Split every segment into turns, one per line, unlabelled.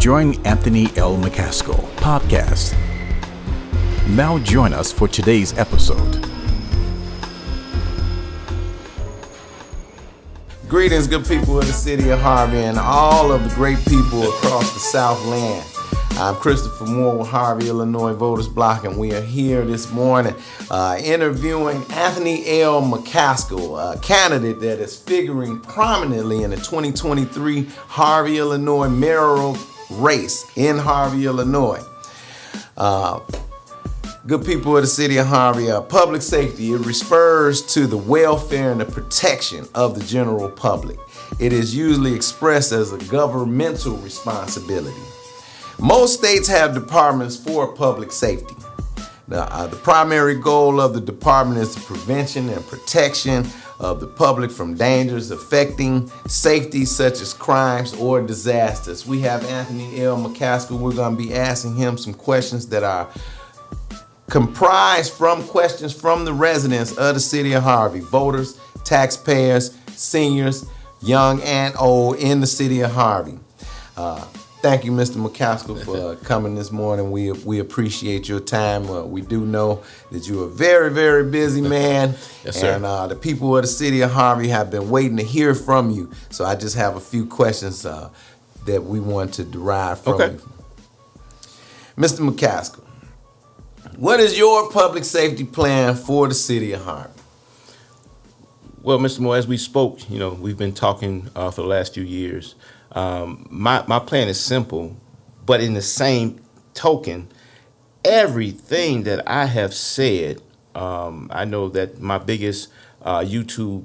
Join Anthony L. McCaskill podcast. Now join us for today's episode.
Greetings, good people of the city of Harvey and all of the great people across the Southland. I'm Christopher Moore with Harvey, Illinois Voters Block, and we are here this morning interviewing Anthony L. McCaskill, a candidate that is figuring prominently in the 2023 Harvey, Illinois mayoral race in Harvey, Illinois. Good people of the city of Harvey, public safety, it refers to the welfare and the protection of the general public. It is usually expressed as a governmental responsibility. Most states have departments for public safety. The primary goal of the department is the prevention and protection of the public from dangers affecting safety such as crimes or disasters. We have Anthony L. McCaskill. We're going to be asking him some questions that are comprised from questions from the residents of the city of Harvey, voters, taxpayers, seniors, young and old in the city of Harvey. Thank you, Mr. McCaskill, for coming this morning. We appreciate your time. We do know that you're a very, very busy man.
Yes, sir.
And the people of the city of Harvey have been waiting to hear from you. So I just have a few questions that we want to derive from you. Mr. McCaskill, what is your public safety plan for the city of Harvey?
Well, Mr. Moore, as we spoke, we've been talking for the last few years. My plan is simple, but in the same token, everything that I have said, I know that my biggest YouTube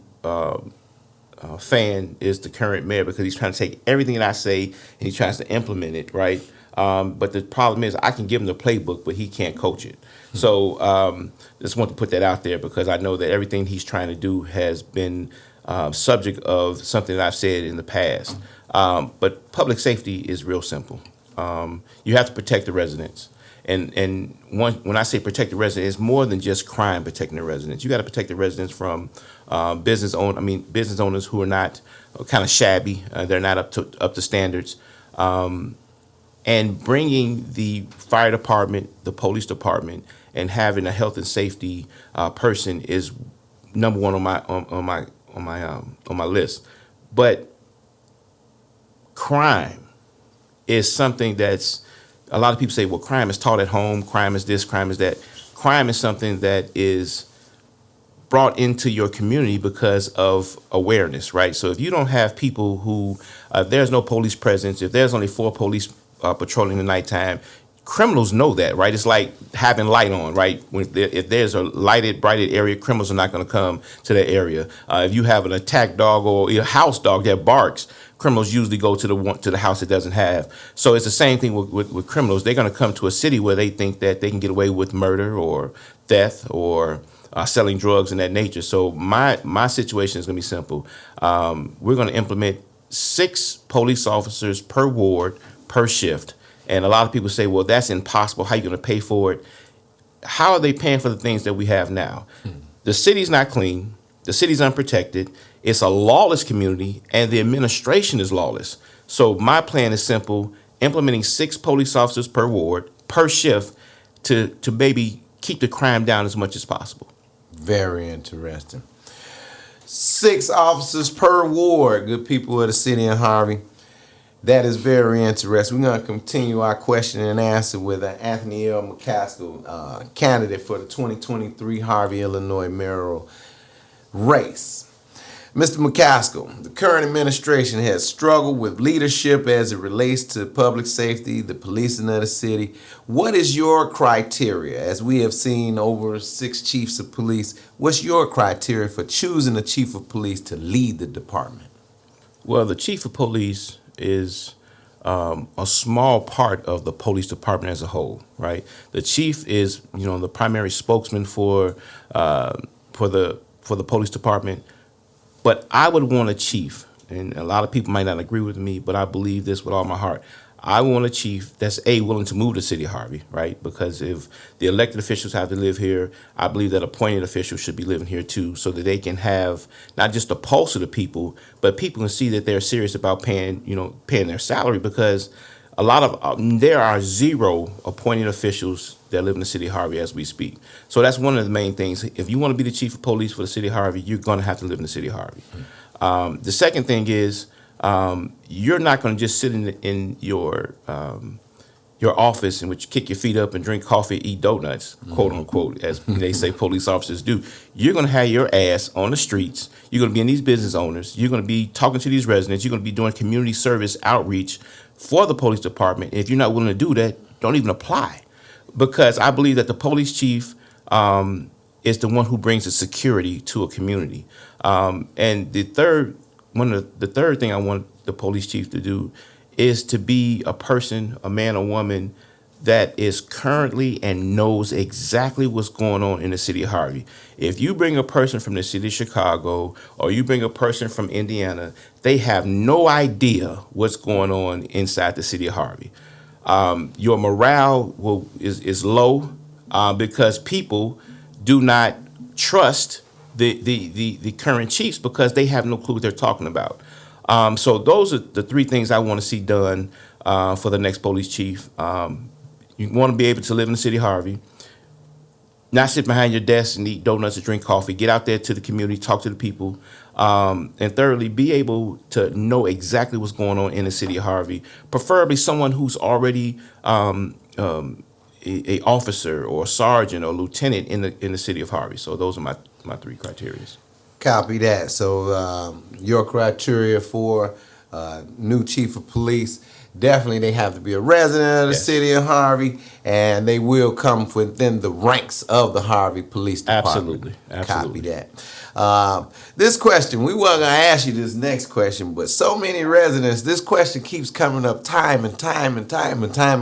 fan is the current mayor because he's trying to take everything that I say and he tries to implement it, right? But the problem is I can give him the playbook, but he can't coach it. So just want to put that out there because I know that everything he's trying to do has been subject of something that I've said in the past. But public safety is real simple. You have to protect the residents. And when I say protect the residents, it's more than just crime protecting the residents. You got to protect the residents from business owners who are not kind of shabby. They're not up to standards. And bringing the fire department, the police department, and having a health and safety person is number one on my list. But crime is something that's a lot of people say, well, crime is taught at home. Crime is this, crime is that. Crime is something that is brought into your community because of awareness, right? So if you don't have people who, there's no police presence, if there's only 4 police patrolling the nighttime, criminals know that, right? It's like having light on, right? If there's a brighted area, criminals are not going to come to that area. If you have an attack dog or a house dog that barks, criminals usually go to the house that doesn't have. So it's the same thing with criminals. They're going to come to a city where they think that they can get away with murder or theft or selling drugs and that nature. So my situation is going to be simple. We're going to implement 6 police officers per ward per shift. And a lot of people say, well, that's impossible. How are you going to pay for it? How are they paying for the things that we have now? The city's not clean. The city's unprotected. It's a lawless community, and the administration is lawless. So my plan is simple, implementing 6 police officers per ward, per shift, to maybe keep the crime down as much as possible.
Very interesting. 6 officers per ward, good people of the city of Harvey. That is very interesting. We're going to continue our question and answer with Anthony L. McCaskill, candidate for the 2023 Harvey, Illinois mayoral race. Mr. McCaskill, the current administration has struggled with leadership as it relates to public safety, the policing of the city. What is your criteria? As we have seen over 6 chiefs of police, what's your criteria for choosing a chief of police to lead the department?
Well, the chief of police is a small part of the police department as a whole, right? The chief is, the primary spokesman for the police department. But I would want a chief, and a lot of people might not agree with me, but I believe this with all my heart. I want a chief that's willing to move to the city of Harvey, right? Because if the elected officials have to live here, I believe that appointed officials should be living here too, so that they can have not just the pulse of the people, but people can see that they're serious about paying their salary. Because a lot of there are 0 appointed officials that live in the city of Harvey as we speak. So that's one of the main things. If you want to be the chief of police for the city of Harvey, you're going to have to live in the city of Harvey. The second thing is you're not going to just sit in your office in which you kick your feet up and drink coffee, eat donuts, quote unquote, as they say police officers do. You're going to have your ass on the streets. You're going to be in these business owners. You're going to be talking to these residents. You're going to be doing community service outreach for the police department. If you're not willing to do that, don't even apply. Because I believe that the police chief is the one who brings the security to a community. And the third thing I want the police chief to do is to be a person, a man or woman that is currently and knows exactly what's going on in the city of Harvey. If you bring a person from the city of Chicago or you bring a person from Indiana, they have no idea what's going on inside the city of Harvey. Your morale is low because people do not trust the current chiefs because they have no clue what they're talking about. So those are the 3 things I want to see done for the next police chief. You want to be able to live in the city of Harvey, not sit behind your desk and eat donuts or drink coffee. Get out there to the community, talk to the people. And thirdly, be able to know exactly what's going on in the city of Harvey, preferably someone who's already a officer or a sergeant or lieutenant in the city of Harvey. So those are my 3 criteria.
Copy that. So your criteria for new chief of police, definitely they have to be a resident of the city of Harvey, and they will come within the ranks of the Harvey Police Department.
Absolutely.
Copy that. This question, we weren't going to ask you this next question, but so many residents, this question keeps coming up time and time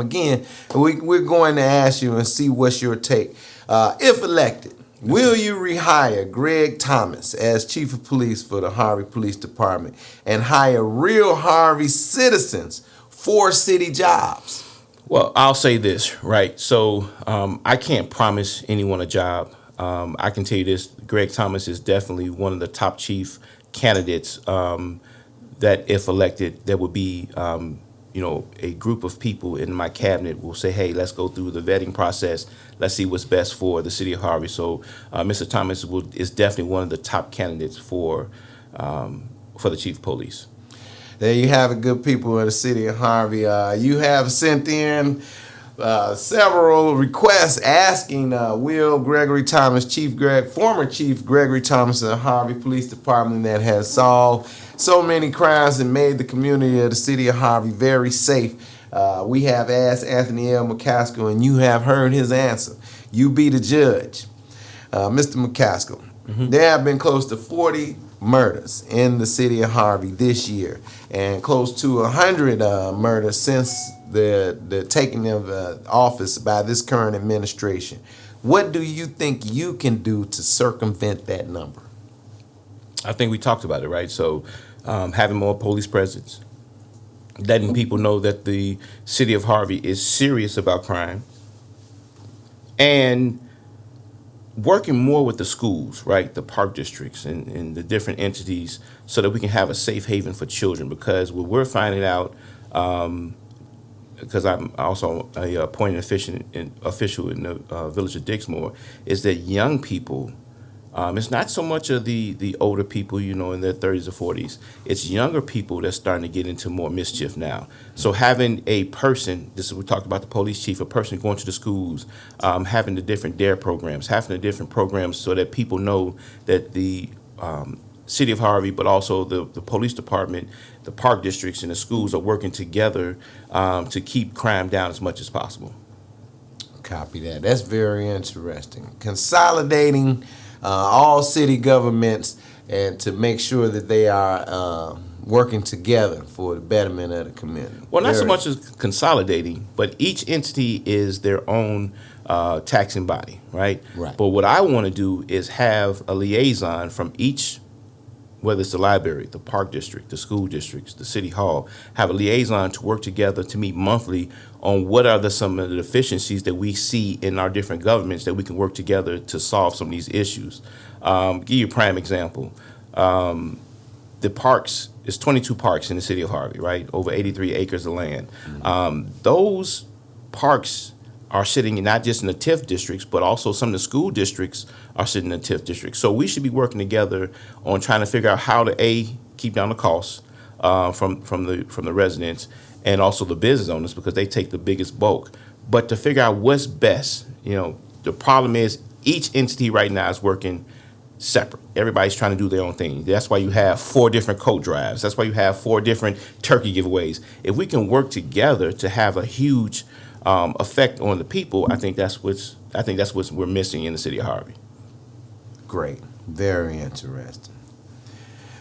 again. And we're going to ask you and see what's your take. If elected, will you rehire Greg Thomas as chief of police for the Harvey Police Department and hire real Harvey citizens for city jobs?
Well, I'll say this, right? So I can't promise anyone a job. I can tell you this, Greg Thomas is definitely one of the top chief candidates that if elected, there would be a group of people in my cabinet will say, hey, let's go through the vetting process. Let's see what's best for the city of Harvey. So Mr. Thomas is definitely one of the top candidates for the chief of police.
There you have it, good people in the city of Harvey. You have sent in several requests asking will Gregory Thomas, former Chief Gregory Thomas of the Harvey Police Department that has solved so many crimes and made the community of the city of Harvey very safe. We have asked Anthony L. McCaskill, and you have heard his answer. You be the judge. Mr. McCaskill, there have been close to 40 murders in the city of Harvey this year, and close to 100 murders since the taking of office by this current administration. What do you think you can do to circumvent that number?
I think we talked about it, right? So having more police presence, letting people know that the city of Harvey is serious about crime, and working more with the schools, right, the park districts and the different entities so that we can have a safe haven for children. Because what we're finding out, because I'm also a appointed official in the village of Dixmoor, is that young people, it's not so much of the older people, in their 30s or 40s. It's younger people that's starting to get into more mischief now. So having a person, this is we talked about the police chief, a person going to the schools, having the different DARE programs, having the different programs so that people know that the city of Harvey, but also the police department, the park districts, and the schools are working together to keep crime down as much as possible.
Copy that. That's very interesting. Consolidating all city governments and to make sure that they are working together for the betterment of the community.
Well, not so much as consolidating, but each entity is their own taxing body, right?
Right.
But what I want to do is have a liaison from each, whether it's the library, the park district, the school districts, the city hall, have a liaison to work together to meet monthly on what are some of the deficiencies that we see in our different governments that we can work together to solve some of these issues. Give you a prime example. The parks There's 22 parks in the city of Harvey, right? Over 83 acres of land. Those parks are sitting not just in the TIF districts, but also some of the school districts are sitting in the TIF districts. So we should be working together on trying to figure out how to keep down the costs from the residents and also the business owners, because they take the biggest bulk. But to figure out what's best, the problem is each entity right now is working separate. Everybody's trying to do their own thing. That's why you have 4 different coat drives. That's why you have 4 different turkey giveaways. If we can work together to have a huge effect on the people, I think that's what we're missing in the city of Harvey.
Great. Very interesting.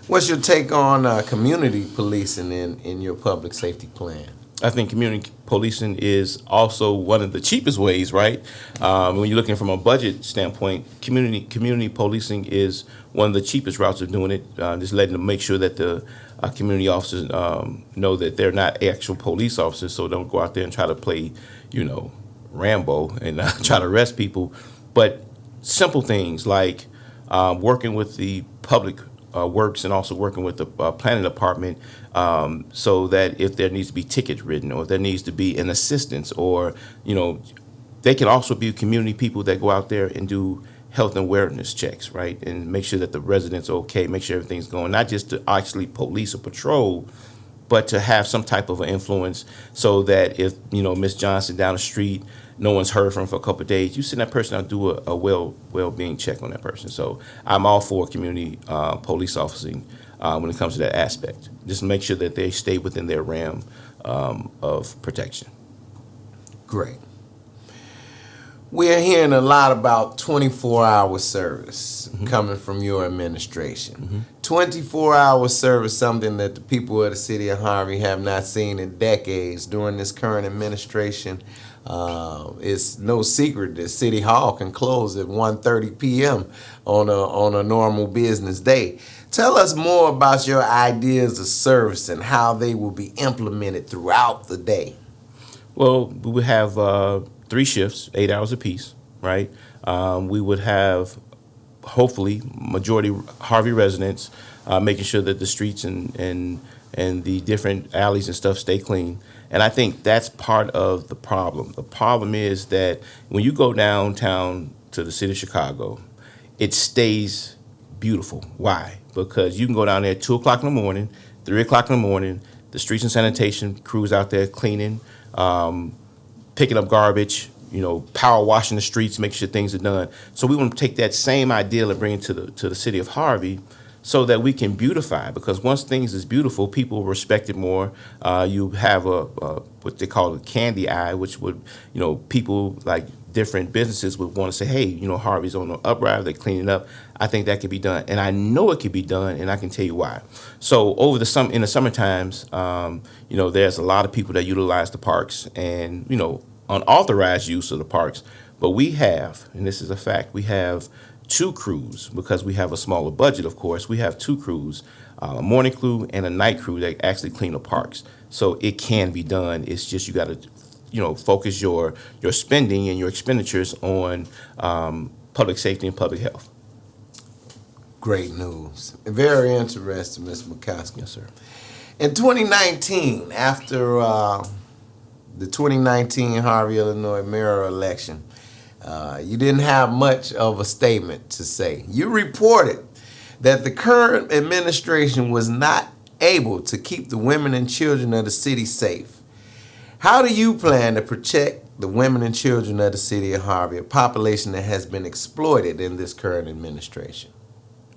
What's your take on community policing in your public safety plan?
I think community policing is also one of the cheapest ways, right? When you're looking from a budget standpoint, community policing is one of the cheapest routes of doing it. Just letting them make sure that the community officers know that they're not actual police officers, so don't go out there and try to play, Rambo and try to arrest people. But simple things like working with the public works and also working with the planning department, so that if there needs to be tickets written or if there needs to be an assistance, or they can also be community people that go out there and do health and awareness checks, right, and make sure that the residents are okay, make sure everything's going, not just to actually police or patrol, but to have some type of an influence, so that if Miss Johnson down the street, no one's heard from for a couple of days, you send that person out and do a well-being check on that person. So I'm all for community police officing when it comes to that aspect. Just make sure that they stay within their realm of protection.
Great. We're hearing a lot about 24-hour service coming from your administration. 24-hour service, something that the people of the city of Harvey have not seen in decades. During this current administration, it's no secret that City Hall can close at 1:30 p.m. on a normal business day. Tell us more about your ideas of service and how they will be implemented throughout the day.
Well, we would have 3 shifts, 8 hours apiece, right? We would have, hopefully, majority Harvey residents making sure that the streets and the different alleys and stuff stay clean. And I think that's part of the problem. The problem is that when you go downtown to the city of Chicago, it stays beautiful. Why? Because you can go down there at 2 o'clock in the morning, 3 o'clock in the morning, the streets and sanitation crews out there cleaning, picking up garbage, power washing the streets, making sure things are done. So we want to take that same ideal and bring it to the city of Harvey, so that we can beautify. Because once things is beautiful, people respect it more. You have what they call a candy eye, which would, people like different businesses would want to say, hey, Harvey's on the uprise, they're cleaning up. I think that could be done, and I know it could be done, and I can tell you why. So in the summer times, there's a lot of people that utilize the parks and unauthorized use of the parks. But we have, and this is a fact, we have 2 crews, because we have a smaller budget, of course. We have 2 crews, a morning crew and a night crew that actually clean the parks. So it can be done. It's just you got to, focus your spending and your expenditures on public safety and public health.
Great news. Very interesting, Ms. McCaskill.
Yes, sir.
In 2019, after the 2019 Harvey, Illinois mayor election, you didn't have much of a statement to say. You reported that the current administration was not able to keep the women and children of the city safe. How do you plan to protect the women and children of the city of Harvey, a population that has been exploited in this current administration?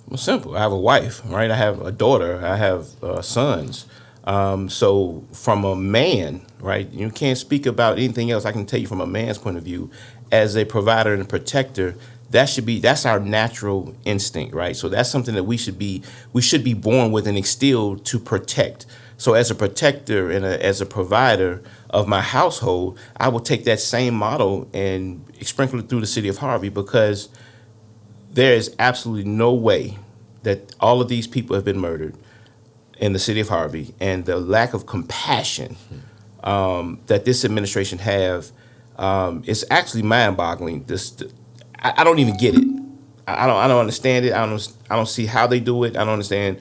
Well, simple. I have a wife, right? I have a daughter. I have sons. So from a man, right, you can't speak about anything else. I can tell you from a man's point of view, as a provider and a protector, that's our natural instinct, right? So that's something that we should be born with and instilled to protect. So as a protector and as a provider of my household, I will take that same model and sprinkle it through the city of Harvey, because there is absolutely no way that all of these people have been murdered in the city of Harvey, and the lack of compassion that this administration have is actually mind-boggling. I don't even get it. I don't understand it. I don't see how they do it. I don't understand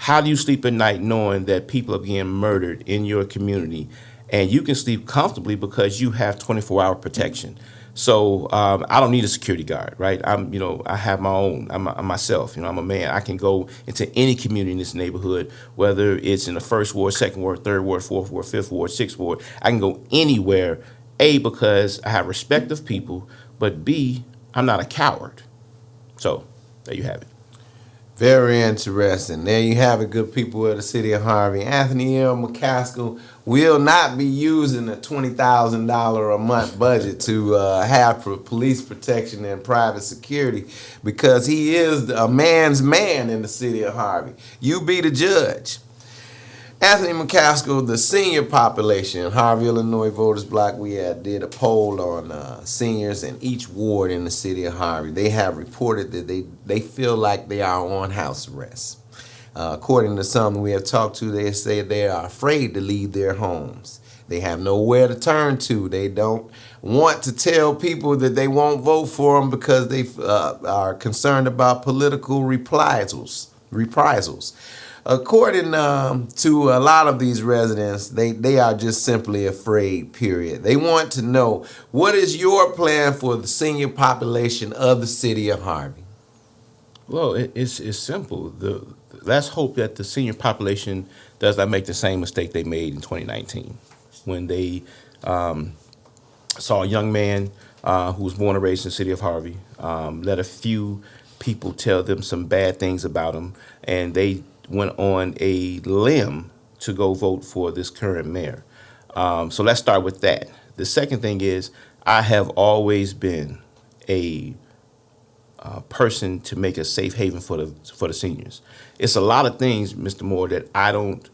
How do you sleep at night knowing that people are being murdered in your community, and you can sleep comfortably because you have 24-hour protection? So I don't need a security guard, right? I have my own. I'm myself. I'm a man. I can go into any community in this neighborhood, whether it's in the first ward, second ward, third ward, fourth ward, fifth ward, sixth ward. I can go anywhere. A, because I have respect of people, but B, I'm not a coward. So there you have it.
Very interesting. There you have it, good people of the city of Harvey. Anthony L. McCaskill will not be using a $20,000 a month budget to have for police protection and private security, because he is a man's man in the city of Harvey. You be the judge. Anthony McCaskill, the senior population, Harvey, Illinois Voters Block, we did a poll on seniors in each ward in the city of Harvey. They have reported that they feel like they are on house arrest. According to some we have talked to, they say they are afraid to leave their homes. They have nowhere to turn to. They don't want to tell people that they won't vote for them because they are concerned about political reprisals. According to a lot of these residents, they are just simply afraid, period. They want to know, what is your plan for the senior population of the city of Harvey?
Well, it's simple. Let's hope that the senior population does not make the same mistake they made in 2019 when they saw a young man who was born and raised in the city of Harvey, let a few people tell them some bad things about him, and they went on a limb to go vote for this current mayor. So let's start with that. The second thing is, I have always been a person to make a safe haven for the seniors. It's a lot of things, Mr. Moore, that I don't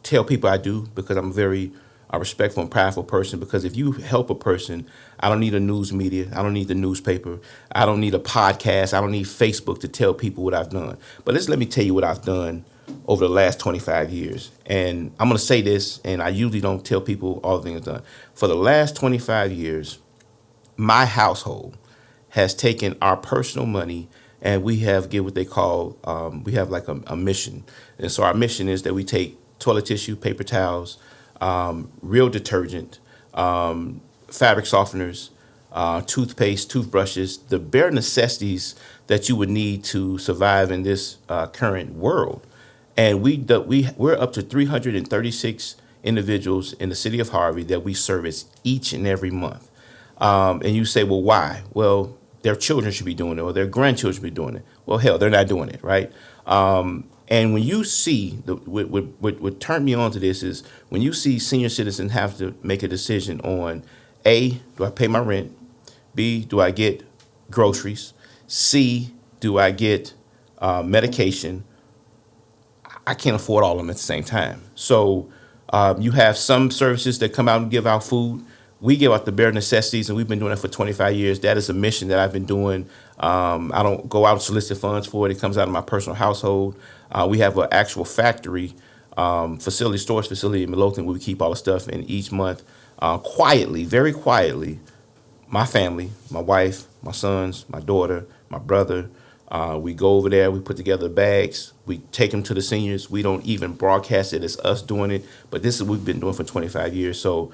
tell people I do, because I'm very a respectful and prideful person, because if you help a person, I don't need a news media, I don't need the newspaper, I don't need a podcast, I don't need Facebook to tell people what I've done. But let me tell you what I've done over the last 25 years. And I'm going to say this, and I usually don't tell people all the things I've done. For the last 25 years, my household has taken our personal money, and we have give what they call, we have like a mission. And so our mission is that we take toilet tissue, paper towels, real detergent, fabric softeners, toothpaste, toothbrushes, the bare necessities that you would need to survive in this current world. And we're up to 336 individuals in the city of Harvey that we service each and every month. And you say, well, why? Well, their children should be doing it, or their grandchildren should be doing it. Well, hell, they're not doing it, right? And when you see, what turned me on to this is when you see senior citizens have to make a decision on, A, do I pay my rent? B, do I get groceries? C, do I get medication? I can't afford all of them at the same time. So you have some services that come out and give out food. We give out the bare necessities, and we've been doing that for 25 years. That is a mission that I've been doing. I don't go out and solicit funds for it. It comes out of my personal household. We have an actual factory storage facility in Midlothian where we keep all the stuff. And each month, quietly, very quietly, my family, my wife, my sons, my daughter, my brother, we go over there, we put together bags, we take them to the seniors. We don't even broadcast it as us doing it, but this is what we've been doing for 25 years. So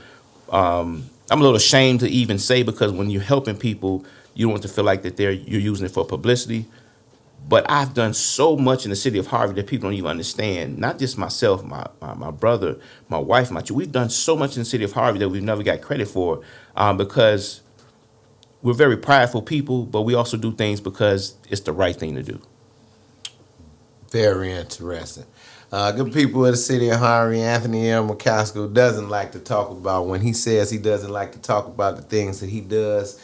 I'm a little ashamed to even say, because when you're helping people, you don't want to feel like that you're using it for publicity. But I've done so much in the city of Harvey that people don't even understand. Not just myself, my brother, my wife, we've done so much in the city of Harvey that we've never got credit for, because we're very prideful people, but we also do things because it's the right thing to do.
Very interesting. Good people of the city of Harvey, Anthony L. McCaskill doesn't like to talk about, when he says he doesn't like to talk about the things that he does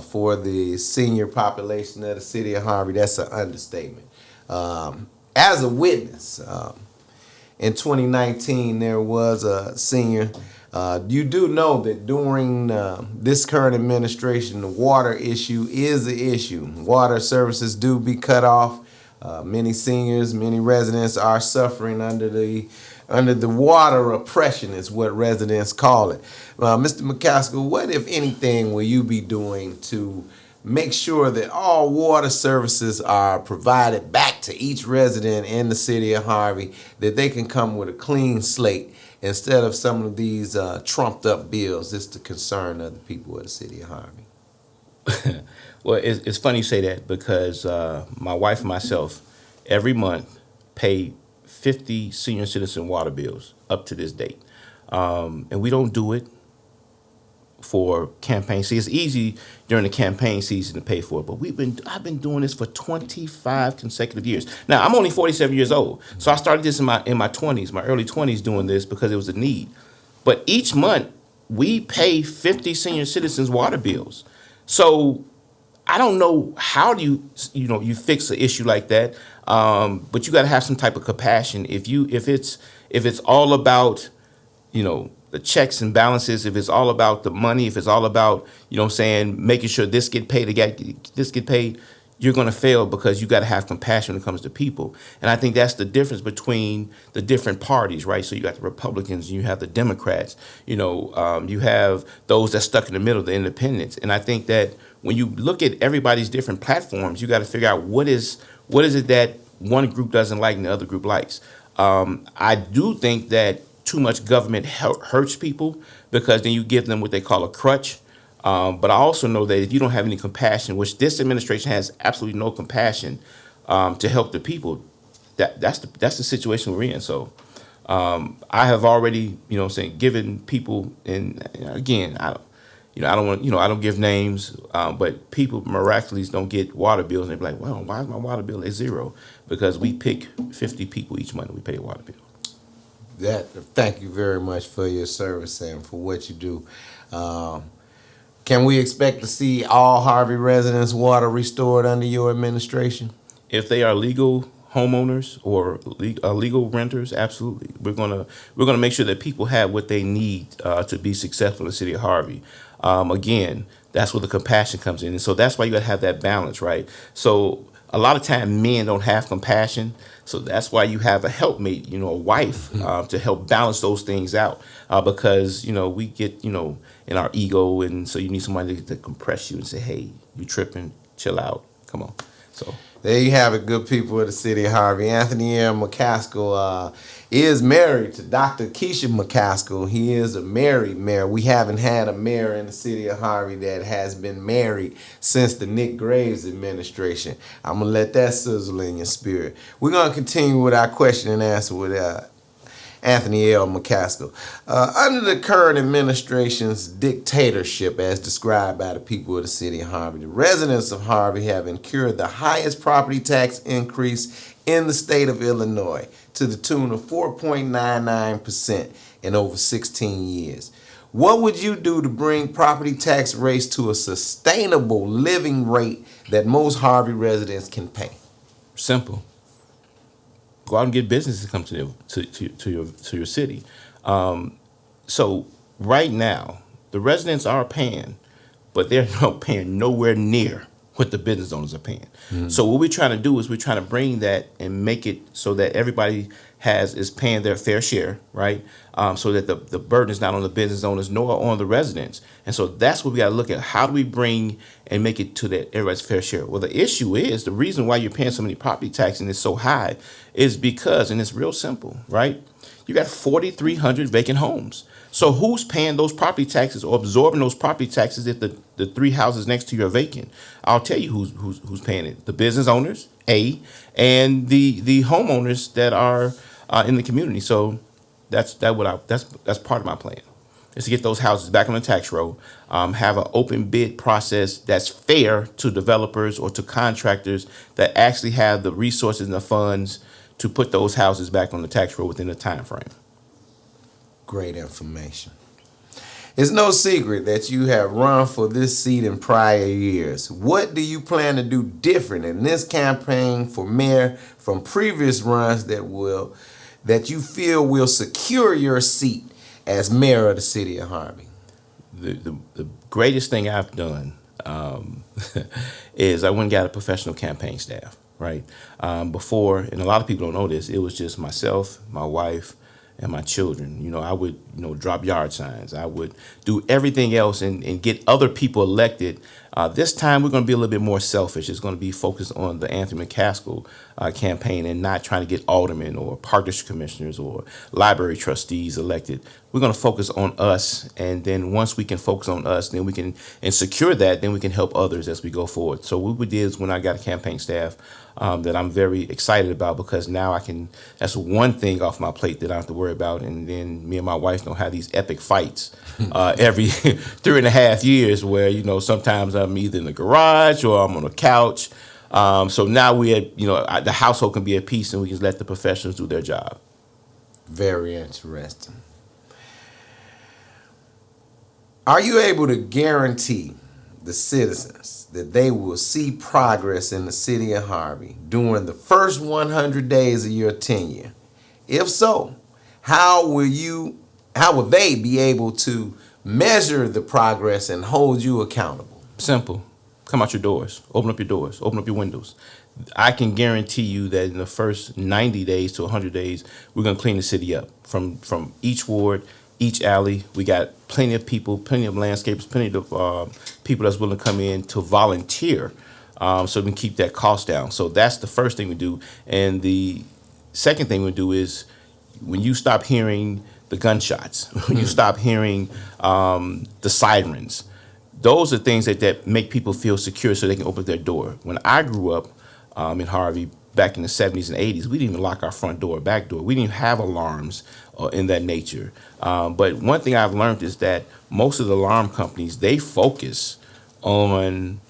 for the senior population of the city of Harvey, that's an understatement. As a witness, in 2019, there was a senior. You do know that during this current administration, the water issue is the issue. Water services do be cut off. Many seniors, many residents are suffering under the water oppression, is what residents call it. Mr. McCaskill, what, if anything, will you be doing to make sure that all water services are provided back to each resident in the city of Harvey, that they can come with a clean slate instead of some of these trumped up bills. It's the concern of the people of the city of Harvey.
Well, it's funny you say that because my wife and myself every month pay 50 senior citizen water bills up to this date. And we don't do it for campaign. See, it's easy during the campaign season to pay for it, but I've been doing this for 25 consecutive years. Now, I'm only 47 years old, so I started this in my 20s, my early 20s, doing this because it was a need. But each month we pay 50 senior citizens water bills. So I don't know how you fix an issue like that, but you got to have some type of compassion. If it's all about the checks and balances, if it's all about the money, if it's all about, making sure this get paid, this get paid, you're going to fail because you got to have compassion when it comes to people. And I think that's the difference between the different parties, right? So you got the Republicans, you have the Democrats, you have those that's stuck in the middle, the independents. And I think that when you look at everybody's different platforms, you got to figure out what is it that one group doesn't like and the other group likes. I do think that too much government hurts people because then you give them what they call a crutch. But I also know that if you don't have any compassion, which this administration has absolutely no compassion to help the people, that's the situation we're in. So I have already, given people, and again, I don't give names, but people miraculously don't get water bills, and they're like, well, why is my water bill at zero? Because we pick 50 people each month and we pay a water bill.
Thank you very much for your service and for what you do. Can we expect to see all Harvey residents' water restored under your administration?
If they are legal homeowners or legal renters, absolutely. We're gonna make sure that people have what they need to be successful in the city of Harvey. Again, that's where the compassion comes in, and so that's why you gotta have that balance, right? So a lot of time men don't have compassion, so that's why you have a helpmate, a wife, to help balance those things out, because we get in our ego, and so you need somebody to compress you and say, hey, you tripping, chill out, come on. So
there you have it, good people of the city of Harvey. Anthony M. McCaskill is married to Dr. Keisha McCaskill. He is a married mayor. We haven't had a mayor in the city of Harvey that has been married since the Nick Graves administration. I'm going to let that sizzle in your spirit. We're going to continue with our question and answer with Anthony L. McCaskill. Under the current administration's dictatorship, as described by the people of the city of Harvey, the residents of Harvey have incurred the highest property tax increase in the state of Illinois, to the tune of 4.99% in over 16 years. What would you do to bring property tax rates to a sustainable living rate that most Harvey residents can pay?
Simple. Go out and get businesses to come to your city. So right now, the residents are paying, but they're not paying nowhere near what the business owners are paying. Mm-hmm. So what we're trying to do is we're trying to bring that and make it so that everybody is paying their fair share, right? So that the burden is not on the business owners nor on the residents. And so that's what we got to look at. How do we bring and make it to that everybody's fair share? Well, the issue is the reason why you're paying so many property taxes and it's so high is because, and it's real simple, right? You got 4,300 vacant homes. So who's paying those property taxes or absorbing those property taxes if the three houses next to you are vacant? I'll tell you who's paying it. The business owners, and the homeowners that are in the community. So that's part of my plan, is to get those houses back on the tax roll, have an open bid process that's fair to developers or to contractors that actually have the resources and the funds to put those houses back on the tax roll within a time frame.
Great information. It's no secret that you have run for this seat in prior years. What do you plan to do different in this campaign for mayor from previous runs that you feel will secure your seat as mayor of the city of Harvey?
The greatest thing I've done is I went and got a professional campaign staff, right? Before, and a lot of people don't know this, it was just myself, my wife, and my children. I would, drop yard signs. I would do everything else and get other people elected. This time we're going to be a little bit more selfish. It's going to be focused on the Anthony McCaskill campaign and not trying to get aldermen or park district commissioners or library trustees elected. We're going to focus on us, and then once we can focus on us, then we can and secure that, then we can help others as we go forward. So what we did is when I got a campaign staff that I'm very excited about, because now that's one thing off my plate that I don't have to worry about, and then me and my wife don't have these epic fights every 3.5 years where, sometimes I'm either in the garage or I'm on a couch. So now the household can be at peace and we can let the professionals do their job.
Very interesting. Are you able to guarantee the citizens that they will see progress in the city of Harvey during the first 100 days of your tenure? If so, how will they be able to measure the progress and hold you accountable?
Simple. Come out your doors. Open up your doors. Open up your windows. I can guarantee you that in the first 90 days to 100 days, we're going to clean the city up from each ward, each alley. We got plenty of people, plenty of landscapers, plenty of people that's willing to come in to volunteer so we can keep that cost down. So that's the first thing we do. And the second thing we do is when you stop hearing the gunshots, when you stop hearing the sirens, those are things that make people feel secure so they can open their door. When I grew up in Harvey back in the 70s and 80s, we didn't even lock our front door, back door. We didn't even have alarms in that nature. But one thing I've learned is that most of the alarm companies, they focus on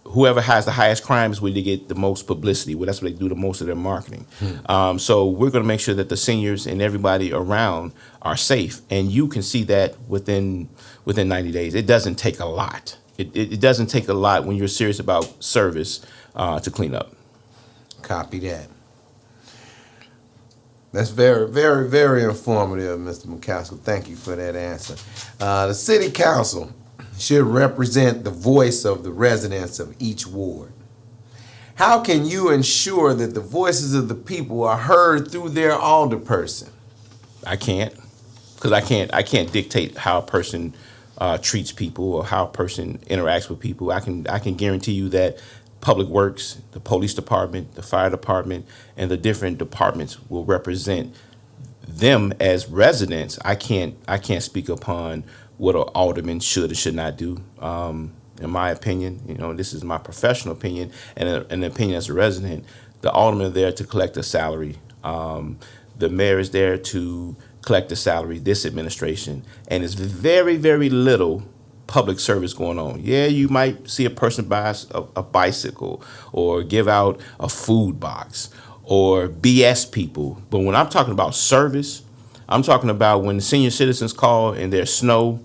whoever has the highest crime is where they get the most publicity. Well, that's where they do the most of their marketing. So we're going to make sure that the seniors and everybody around are safe. And you can see that within 90 days. It doesn't take a lot. It doesn't take a lot when you're serious about service to clean up.
Copy that. That's very, very, very informative, Mr. McCaskill. Thank you for that answer. The city council should represent the voice of the residents of each ward. How can you ensure that the voices of the people are heard through their alderperson?
I can't, because I can't dictate how a person treats people or how a person interacts with people. I can guarantee you that Public Works, the police department, the fire department, and the different departments will represent them as residents. I can't speak upon what an alderman should or should not do. In my opinion, this is my professional opinion and an opinion as a resident. The aldermen are there to collect a salary. The mayor is there to collect a salary, this administration, and it's very, very little public service going on. Yeah, you might see a person buy a bicycle or give out a food box or BS people. But when I'm talking about service, I'm talking about when senior citizens call and their snow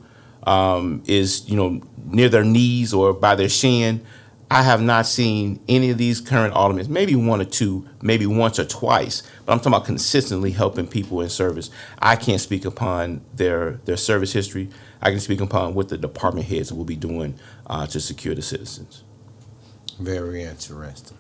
is near their knees or by their shin. I have not seen any of these current aldermen, maybe one or two, maybe once or twice, but I'm talking about consistently helping people in service. I can't speak upon their service history. I can speak upon what the department heads will be doing to secure the citizens.
Very interesting.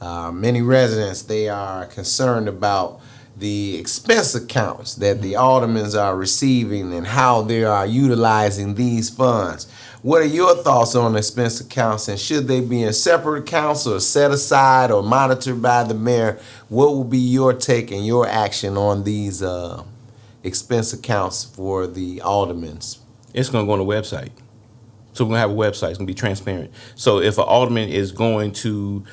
Many residents, they are concerned about the expense accounts that the aldermen are receiving and how they are utilizing these funds. What are your thoughts on expense accounts, and should they be in separate accounts or set aside or monitored by the mayor? What will be your take and your action on these expense accounts for the aldermen?
It's going to go on the website. So we're going to have a website. It's going to be transparent. So if an alderman is going to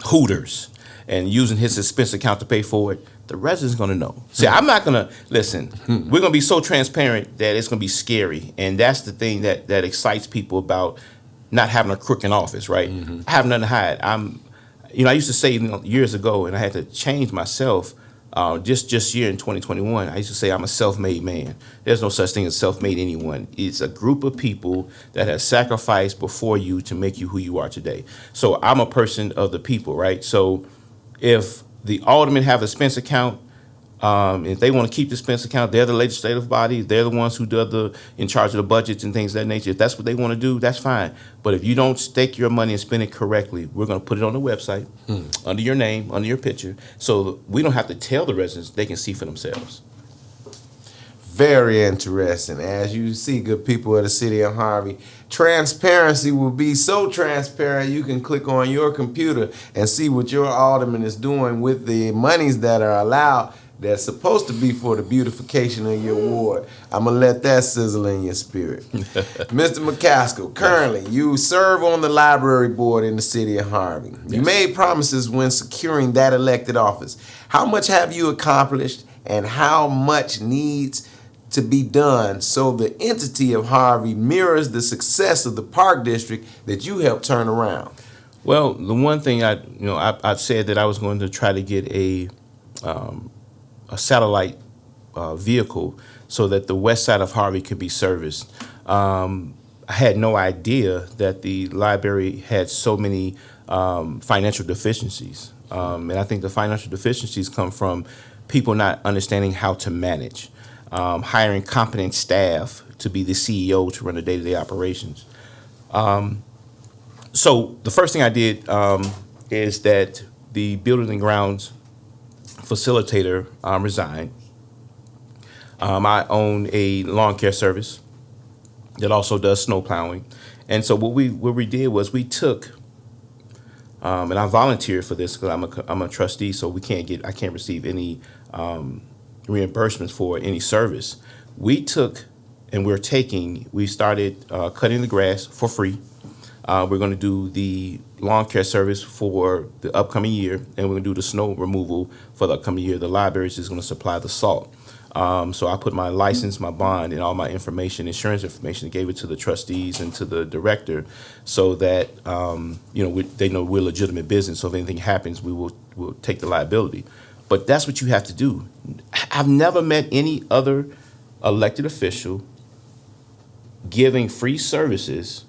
Hooters and using his expense account to pay for it, the resident's going to know. See, I'm not going to, listen, we're going to be so transparent that it's going to be scary. And that's the thing that excites people about not having a crook in office, right? I have nothing to hide. I used to say years ago, and I had to change myself, just here in 2021, I used to say I'm a self-made man. There's no such thing as self-made anyone. It's a group of people that have sacrificed before you to make you who you are today. So I'm a person of the people, right? So if the aldermen have a expense account, If they want to keep the expense account, they're the legislative body. They're the ones who do in charge of the budgets and things of that nature. If that's what they want to do, that's fine. But if you don't stake your money and spend it correctly, we're going to put it on the website under your name, under your picture, so we don't have to tell the residents; they can see for themselves.
Very interesting. As you see, good people of the city of Harvey, transparency will be so transparent you can click on your computer and see what your alderman is doing with the monies that are allowed that's supposed to be for the beautification of your ward. I'm going to let that sizzle in your spirit. Mr. McCaskill, currently you serve on the library board in the city of Harvey. Yes. You made promises when securing that elected office. How much have you accomplished, and how much needs to be done so the entity of Harvey mirrors the success of the Park District that you helped turn around?
Well, the one thing I said that I was going to try to get a satellite vehicle so that the west side of Harvey could be serviced. I had no idea that the library had so many financial deficiencies. And I think the financial deficiencies come from people not understanding how to manage. Hiring competent staff to be the CEO to run the day-to-day operations. So the first thing I did is that the Building and Grounds facilitator resigned. I own a lawn care service that also does snow plowing. And so what we did was we took, and I volunteered for this because I'm a trustee, so I can't receive any reimbursements for any service. We started cutting the grass for free. We're going to do the lawn care service for the upcoming year, and we're going to do the snow removal for the upcoming year. The library is going to supply the salt. So I put my license, my bond, and all my information, insurance information, and gave it to the trustees and to the director so that they know we're legitimate business. So if anything happens, we'll take the liability. But that's what you have to do. I've never met any other elected official giving free services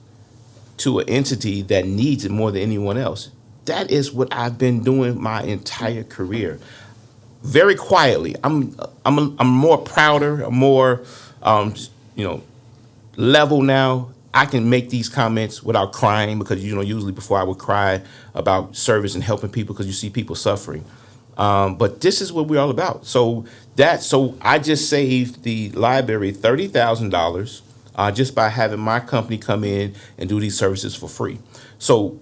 to an entity that needs it more than anyone else. That is what I've been doing my entire career. Very quietly. I'm more prouder, I'm more level now. I can make these comments without crying because usually before I would cry about service and helping people because you see people suffering. But this is what we're all about. So I just saved the library $30,000 just by having my company come in and do these services for free. So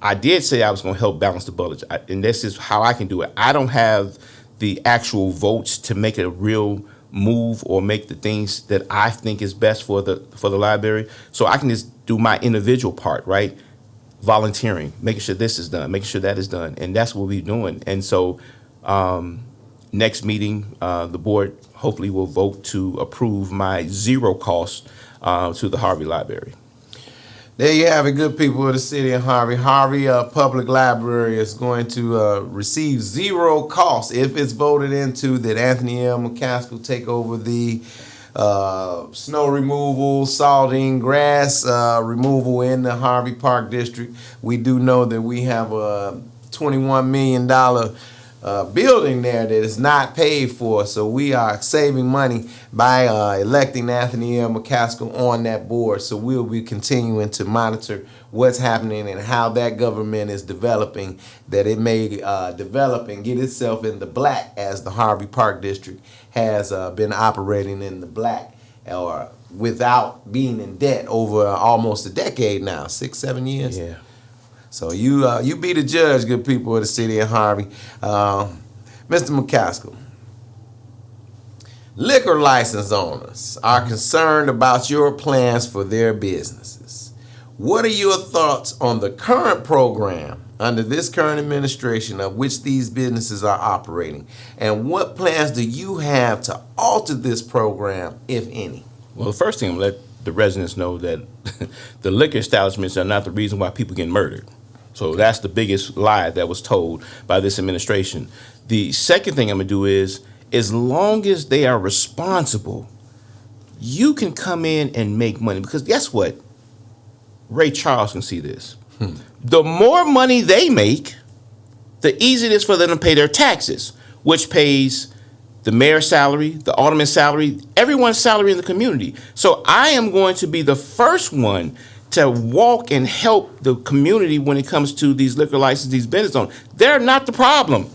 I did say I was going to help balance the budget, and this is how I can do it. I don't have the actual votes to make a real move or make the things that I think is best for the library. So I can just do my individual part, right? Volunteering, making sure this is done, making sure that is done, and that's what we're doing. And so next meeting, the board hopefully will vote to approve my zero cost to the Harvey Library.
There you have it, good people of the city of Harvey. Harvey Public Library is going to receive zero cost if it's voted into that Anthony L. McCaskill take over the snow removal, salting, grass removal in the Harvey Park District. We do know that we have a $21 million building there that is not paid for, so we are saving money by electing Anthony L. McCaskill on that board. So we'll be continuing to monitor what's happening and how that government is developing, that it may develop and get itself in the black as the Harvey Park District has been operating in the black or without being in debt over almost a decade now, 6-7 years.
Yeah.
So you be the judge, good people of the city of Harvey. Mr. McCaskill, liquor license owners are concerned about your plans for their businesses. What are your thoughts on the current program under this current administration of which these businesses are operating? And what plans do you have to alter this program, if any?
Well, the first thing I'm going to let the residents know that the liquor establishments are not the reason why people get murdered. So that's the biggest lie that was told by this administration. The second thing I'm going to do is, as long as they are responsible, you can come in and make money. Because guess what? Ray Charles can see this. The more money they make, the easier it is for them to pay their taxes, which pays the mayor's salary, the alderman's salary, everyone's salary in the community. So I am going to be the first one to walk and help the community when it comes to these liquor licenses, these business owners. They're not the problem.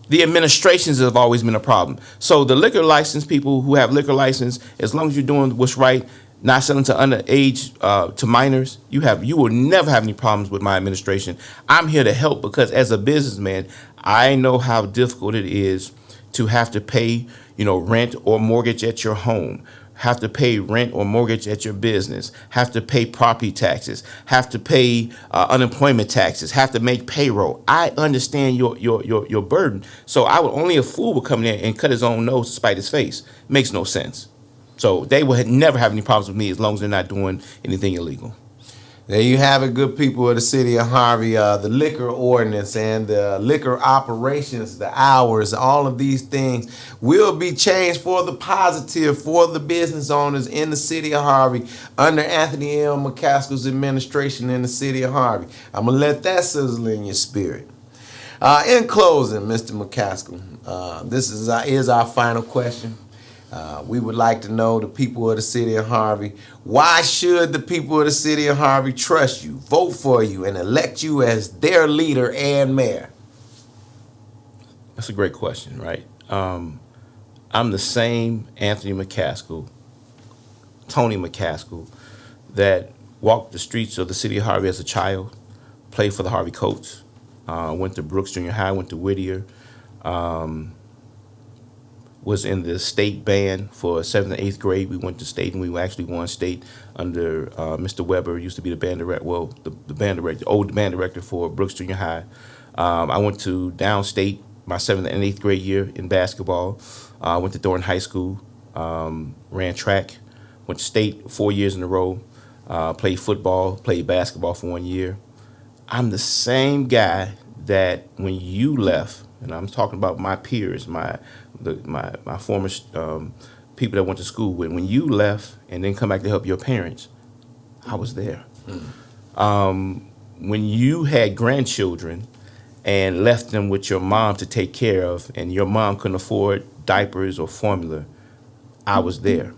The administrations have always been a problem. So the liquor license people who have liquor license, as long as you're doing what's right, not selling to underage to minors, you will never have any problems with my administration. I'm here to help because as a businessman, I know how difficult it is to have to pay, rent or mortgage at your home, have to pay rent or mortgage at your business, have to pay property taxes, have to pay unemployment taxes, have to make payroll. I understand your burden. So only a fool would come in and cut his own nose to spite his face. Makes no sense. So they will never have any problems with me as long as they're not doing anything illegal.
There you have it, good people of the city of Harvey. The liquor ordinance and the liquor operations, the hours, all of these things will be changed for the positive for the business owners in the city of Harvey under Anthony L. McCaskill's administration in the city of Harvey. I'm going to let that sizzle in your spirit. In closing, Mr. McCaskill, this is our final question. We would like to know, the people of the city of Harvey, why should the people of the city of Harvey trust you, vote for you, and elect you as their leader and mayor?
That's a great question, right? I'm the same Anthony McCaskill, Tony McCaskill, that walked the streets of the city of Harvey as a child, played for the Harvey Colts, went to Brooks Junior High, went to Whittier, was in the state band for 7th and 8th grade. We went to state, and we actually won state under Mr. Weber, used to be the band director, old band director for Brooks Junior High. I went to downstate my 7th and 8th grade year in basketball. Went to Thornton High School, ran track, went to state 4 years in a row, played football, played basketball for 1 year. I'm the same guy that when you left, and I'm talking about my peers, my former people that went to school with, when you left and then come back to help your parents, I was there. When you had grandchildren and left them with your mom to take care of, and your mom couldn't afford diapers or formula, I was there.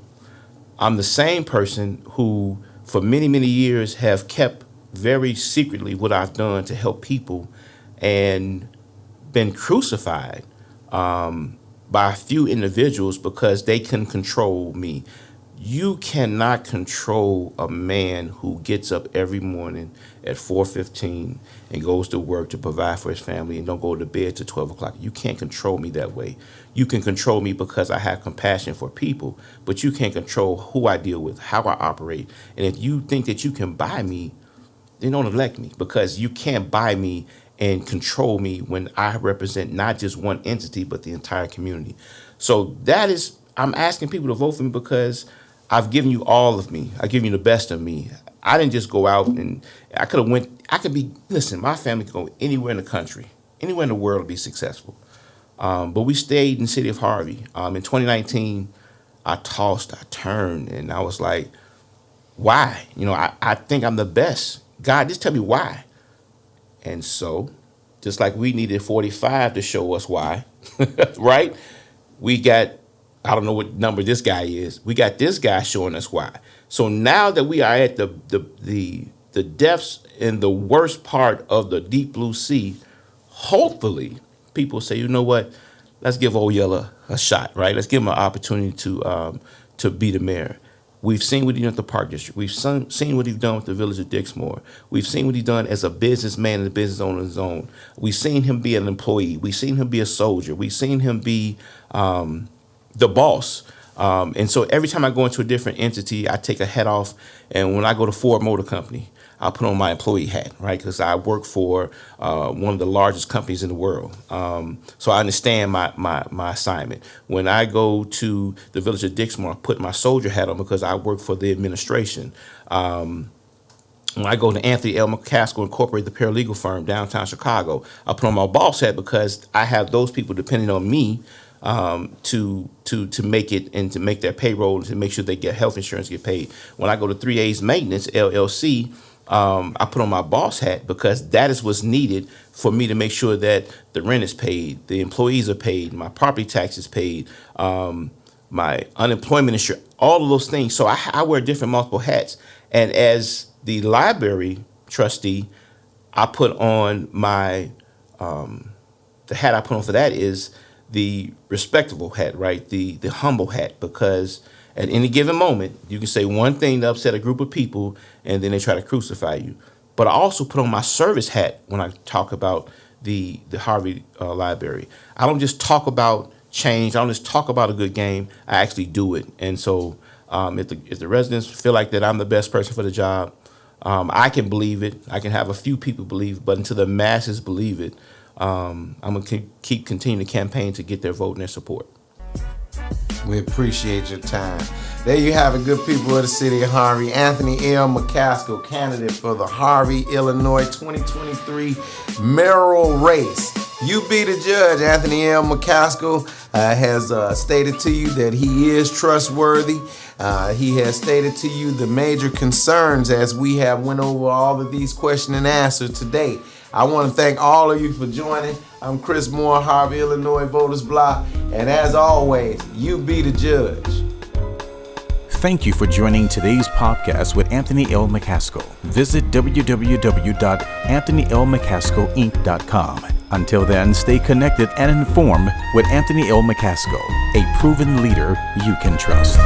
I'm the same person who, for many, many years, have kept very secretly what I've done to help people and been crucified by a few individuals because they can control me. You cannot control a man who gets up every morning at 4:15 and goes to work to provide for his family and don't go to bed till 12 o'clock. You can't control me that way. You can control me because I have compassion for people, but you can't control who I deal with, how I operate. And if you think that you can buy me, then don't elect me, because you can't buy me and control me when I represent not just one entity, but the entire community. So I'm asking people to vote for me because I've given you all of me. I've given you the best of me. I didn't just go out and listen, my family could go anywhere in the country, anywhere in the world to be successful. But we stayed in the city of Harvey. In 2019, I tossed, I turned, and I was like, why? I think I'm the best. God, just tell me why. And so, just like we needed 45 to show us why, right? We got, I don't know what number this guy is. We got this guy showing us why. So now that we are at the depths in the worst part of the deep blue sea, hopefully people say, you know what? Let's give Old Yeller a shot, right? Let's give him an opportunity to be the mayor. We've seen what he's done at the Park District. We've seen what he's done with the Village of Dixmoor. We've seen what he's done as a businessman and a business owner on his own. We've seen him be an employee. We've seen him be a soldier. We've seen him be the boss. And so every time I go into a different entity, I take a hat off. And when I go to Ford Motor Company, I put on my employee hat, right? Because I work for one of the largest companies in the world. So I understand my assignment. When I go to the Village of Dixmoor, I put my soldier hat on because I work for the administration. When I go to Anthony L. McCaskill Incorporated, the paralegal firm downtown Chicago, I put on my boss hat because I have those people depending on me to make it and to make their payroll and to make sure they get health insurance, get paid. When I go to 3A's Maintenance LLC, I put on my boss hat because that is what's needed for me to make sure that the rent is paid, the employees are paid, my property tax is paid, my unemployment insurance, all of those things. So I wear different multiple hats. And as the library trustee, I put on my, the hat I put on for that is the respectable hat, right? The humble hat, because at any given moment, you can say one thing to upset a group of people and then they try to crucify you. But I also put on my service hat when I talk about the Harvey library. I don't just talk about change. I don't just talk about a good game. I actually do it. And so if the residents feel like that I'm the best person for the job, I can believe it. I can have a few people believe it, but until the masses believe it, I'm going to keep continuing the campaign to get their vote and their support.
We appreciate your time. There you have it, good people of the city of Harvey. Anthony L. McCaskill, candidate for the Harvey, Illinois 2023 mayoral race. You be the judge. Anthony L. McCaskill has stated to you that he is trustworthy. He has stated to you the major concerns as we have went over all of these question and answers today. I want to thank all of you for joining. I'm Chris Moore, Harvey, Illinois Voters Block. And as always, you be the judge.
Thank you for joining today's podcast with Anthony L. McCaskill. Visit www.anthonylmccaskillinc.com. Until then, stay connected and informed with Anthony L. McCaskill, a proven leader you can trust.